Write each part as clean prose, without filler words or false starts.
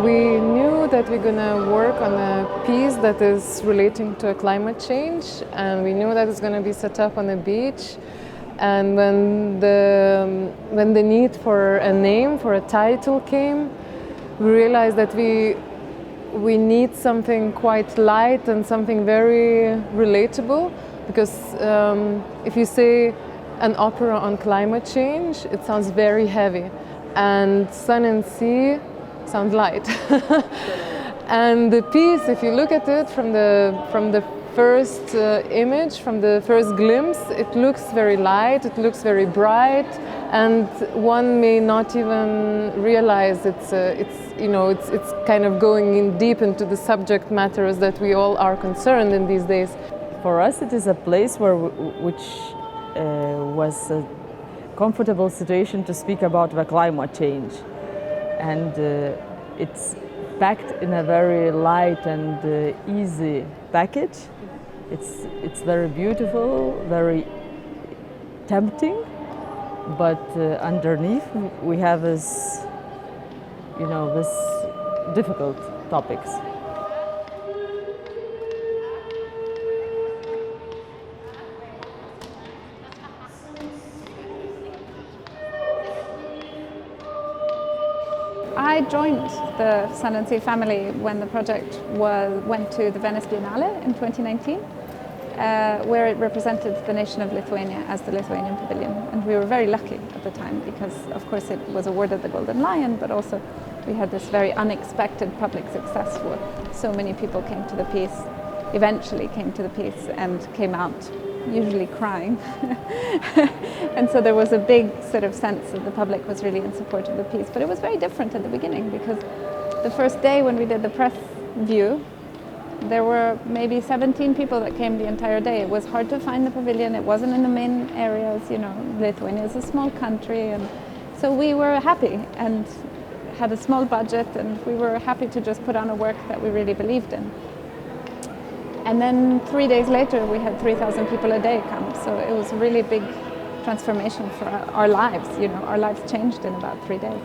We knew that we're gonna work on a piece that is relating to climate change, and we knew that it's gonna be set up on a beach. And when the need for a name, for a title came, we realized that we need something quite light and something very relatable, because if you say an opera on climate change, it sounds very heavy, and Sun and Sea sounds light. And the piece, if you look at it from the first image, from the first glimpse, it looks very light, it looks very bright, and one may not even realize it's kind of going in deep into the subject matters that we all are concerned in these days. For us, it is a place which was a comfortable situation to speak about the climate change, and it's packed in a very light and easy package. It's very beautiful, very tempting, but underneath we have this difficult topics. I joined the Sun and Sea family when the project went to the Venice Biennale in 2019, where it represented the nation of Lithuania as the Lithuanian pavilion. And we were very lucky at the time because, of course, it was awarded the Golden Lion, but also we had this very unexpected public success where so many people eventually came to the piece and came out usually crying. And so there was a big sort of sense that the public was really in support of the piece. But it was very different at the beginning, because the first day when we did the press view, there were maybe 17 people that came the entire day. It was hard to find the pavilion, it wasn't in the main areas, Lithuania is a small country, and so we were happy and had a small budget, and we were happy to just put on a work that we really believed in. And then 3 days later, we had 3,000 people a day come. So it was a really big transformation for our lives. Our lives changed in about 3 days.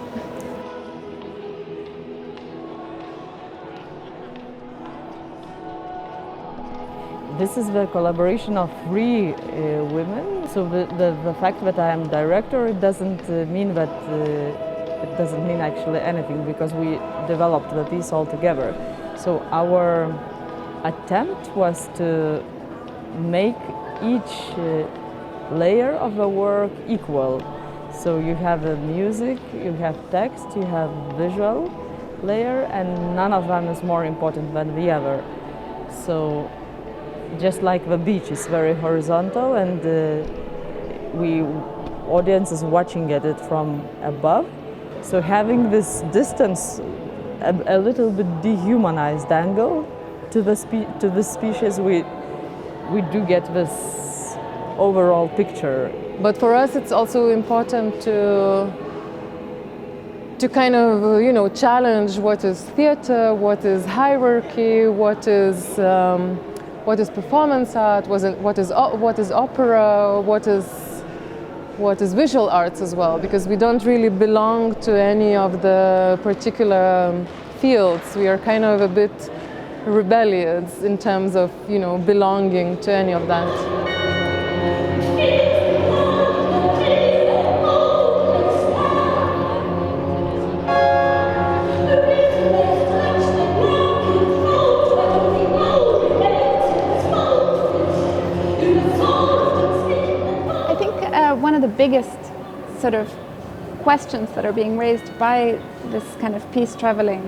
This is the collaboration of 3 women. So the fact that I am director, it doesn't mean actually anything, because we developed the piece all together. So our attempt was to make each layer of the work equal. So you have the music, you have text, you have visual layer, and none of them is more important than the other. So just like the beach is very horizontal, and audience is watching at it from above. So having this distance, a little bit dehumanized angle to the species, we do get this overall picture. But for us, it's also important to kind of challenge what is theater, what is hierarchy, what is performance art, what is opera, what is visual arts as well, because we don't really belong to any of the particular fields. We are kind of a bit rebellious in terms of belonging to any of that. I think one of the biggest sort of questions that are being raised by this kind of piece traveling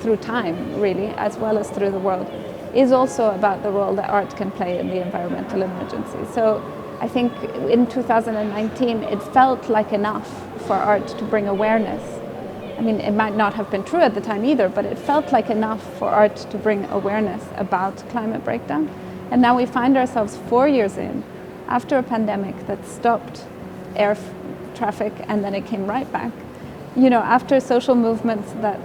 through time, really, as well as through the world, is also about the role that art can play in the environmental emergency. So I think in 2019 it felt like enough for art to bring awareness. I mean, it might not have been true at the time either, but it felt like enough for art to bring awareness about climate breakdown. And now we find ourselves 4 years in, after a pandemic that stopped air traffic and then it came right back. After social movements that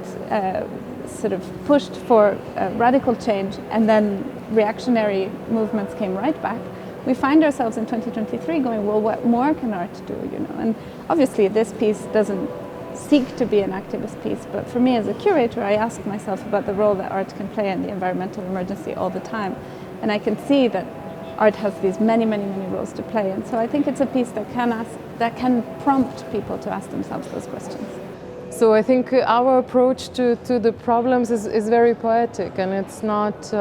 sort of pushed for radical change, and then reactionary movements came right back, we find ourselves in 2023 going, well, what more can art do? And obviously this piece doesn't seek to be an activist piece, but for me as a curator, I ask myself about the role that art can play in the environmental emergency all the time. And I can see that art has these many, many, many roles to play. And so I think it's a piece that can prompt people to ask themselves those questions. So I think our approach to the problems is very poetic, and it's not,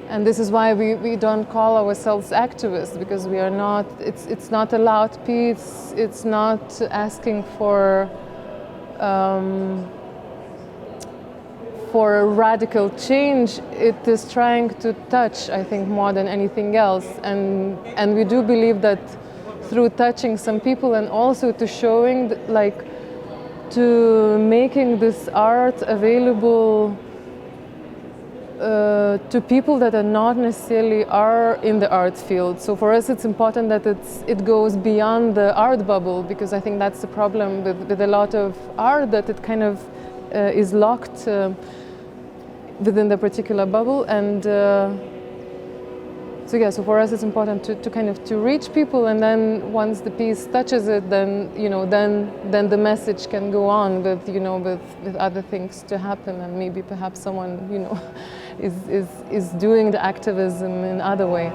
and this is why we don't call ourselves activists, because we are not, it's not a loud piece, it's not asking for a radical change. It is trying to touch, I think, more than anything else, and we do believe that through touching some people and also to showing, like, to making this art available to people that are not necessarily are in the art field. So for us it's important that it goes beyond the art bubble, because I think that's the problem with a lot of art, that it kind of is locked within the particular bubble. And so for us it's important to kind of to reach people, and then once the piece touches it, then then the message can go on with with other things to happen, and maybe perhaps someone is doing the activism in other way.